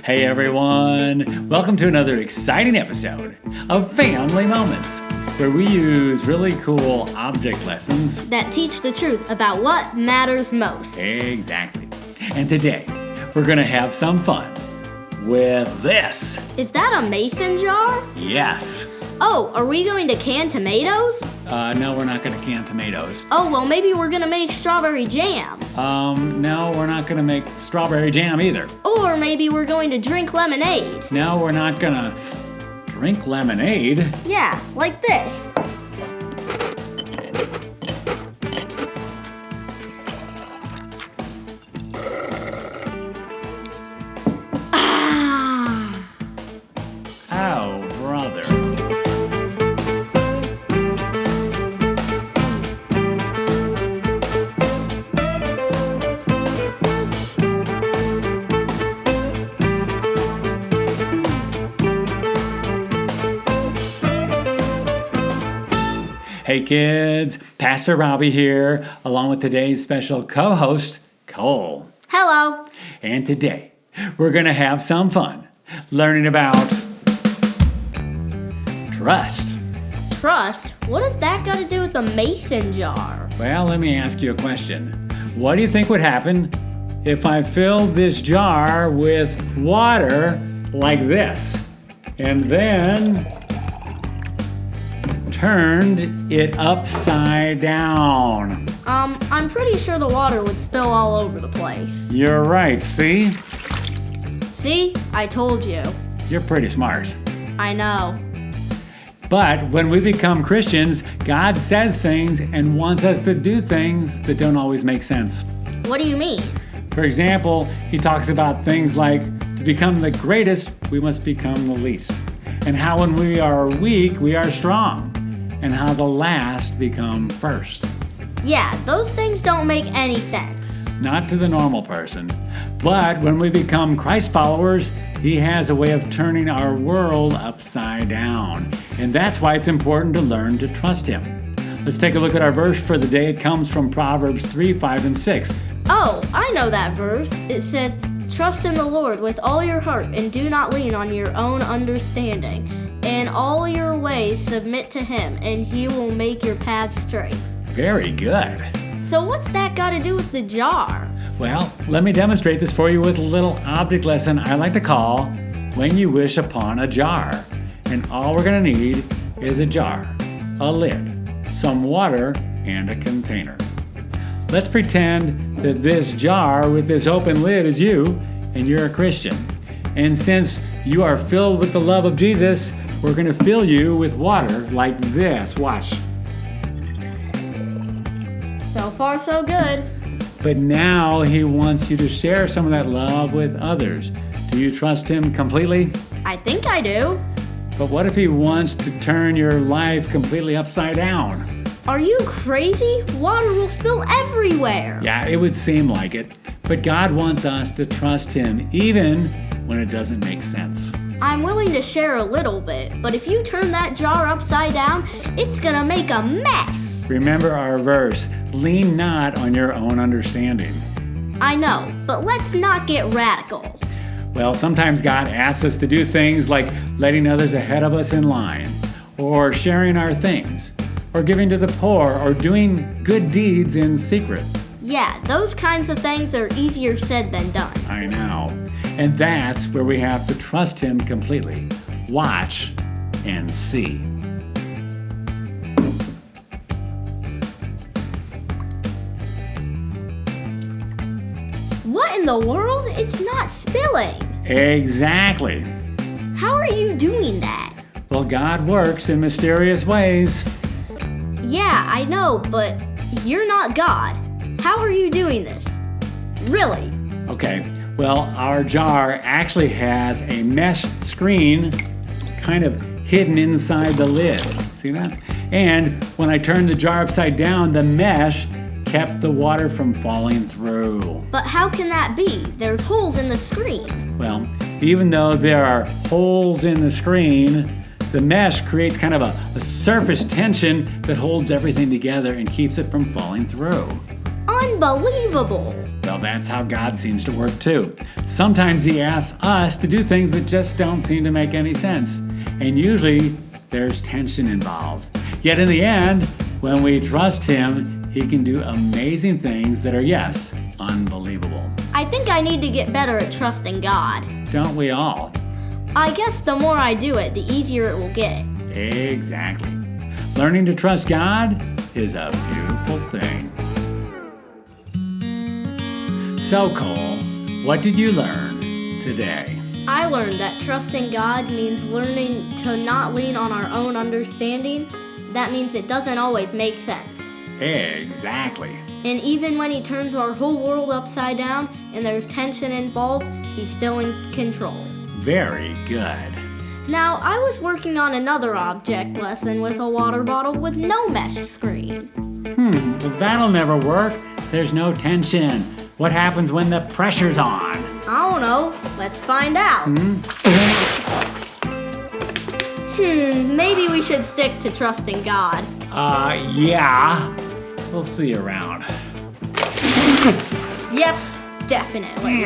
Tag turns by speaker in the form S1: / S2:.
S1: Hey everyone! Welcome to another exciting episode of Family Moments, where we use really cool object lessons
S2: that teach the truth about what matters most.
S1: Exactly. And today, we're going to have some fun with this.
S2: Is that a mason jar?
S1: Yes.
S2: Oh, are we going to can tomatoes?
S1: No, we're not going to can tomatoes.
S2: Oh, well, maybe we're going to make strawberry jam.
S1: No, we're not going to make strawberry jam either.
S2: Or maybe we're going to drink lemonade.
S1: No, we're not going to drink lemonade.
S2: Yeah, like this.
S1: Oh, brother. Hey kids, Pastor Robbie here, along with today's special co-host, Cole.
S2: Hello.
S1: And today, we're going to have some fun learning about trust.
S2: Trust? What has that got to do with the mason jar?
S1: Well, let me ask you a question. What do you think would happen if I filled this jar with water like this, and then turned it upside down?
S2: I'm pretty sure the water would spill all over the place.
S1: You're right, see?
S2: See? I told you.
S1: You're pretty smart.
S2: I know.
S1: But when we become Christians, God says things and wants us to do things that don't always make sense.
S2: What do you mean?
S1: For example, he talks about things like, to become the greatest, we must become the least. And how when we are weak, we are strong. And how the last become first.
S2: Yeah, those things don't make any sense.
S1: Not to the normal person. But when we become Christ followers, he has a way of turning our world upside down. And that's why it's important to learn to trust him. Let's take a look at our verse for the day. It comes from Proverbs 3, 5, and 6.
S2: Oh, I know that verse. It says, "Trust in the Lord with all your heart and do not lean on your own understanding. In all your ways submit to him and he will make your path straight."
S1: Very good.
S2: So what's that got to do with the jar?
S1: Well, let me demonstrate this for you with a little object lesson I like to call When You Wish Upon a Jar. And all we're going to need is a jar, a lid, some water, and a container. Let's pretend that this jar with this open lid is you, and you're a Christian. And since you are filled with the love of Jesus, we're going to fill you with water like this. Watch.
S2: So far, so good.
S1: But now he wants you to share some of that love with others. Do you trust him completely?
S2: I think I do.
S1: But what if he wants to turn your life completely upside down?
S2: Are you crazy? Water will spill everywhere.
S1: Yeah, it would seem like it. But God wants us to trust him even when it doesn't make sense.
S2: I'm willing to share a little bit, but if you turn that jar upside down, it's gonna make a mess.
S1: Remember our verse, lean not on your own understanding.
S2: I know, but let's not get radical.
S1: Well, sometimes God asks us to do things like letting others ahead of us in line, or sharing our things, or giving to the poor, or doing good deeds in secret.
S2: Yeah, those kinds of things are easier said than done.
S1: I know. And that's where we have to trust him completely. Watch and see.
S2: What in the world? It's not spilling.
S1: Exactly.
S2: How are you doing that?
S1: Well, God works in mysterious ways.
S2: Yeah, I know, but you're not God. How are you doing this? Really?
S1: Okay, well, our jar actually has a mesh screen kind of hidden inside the lid. See that? And when I turned the jar upside down, the mesh kept the water from falling through.
S2: But how can that be? There's holes in the screen.
S1: Well, even though there are holes in the screen, the mesh creates kind of a surface tension that holds everything together and keeps it from falling through.
S2: Unbelievable!
S1: Well, that's how God seems to work too. Sometimes He asks us to do things that just don't seem to make any sense. And usually there's tension involved. Yet in the end, when we trust Him, He can do amazing things that are, yes, unbelievable.
S2: I think I need to get better at trusting God.
S1: Don't we all?
S2: I guess the more I do it, the easier it will get.
S1: Exactly. Learning to trust God is a beautiful thing. So, Cole, what did you learn today?
S2: I learned that trusting God means learning to not lean on our own understanding. That means it doesn't always make sense.
S1: Exactly.
S2: And even when He turns our whole world upside down and there's tension involved, He's still in control.
S1: Very good.
S2: Now, I was working on another object lesson with a water bottle with no mesh screen.
S1: Well, that'll never work. There's no tension. What happens when the pressure's on?
S2: I don't know. Let's find out. Maybe we should stick to trusting God.
S1: Yeah. We'll see you around.
S2: Yep, definitely.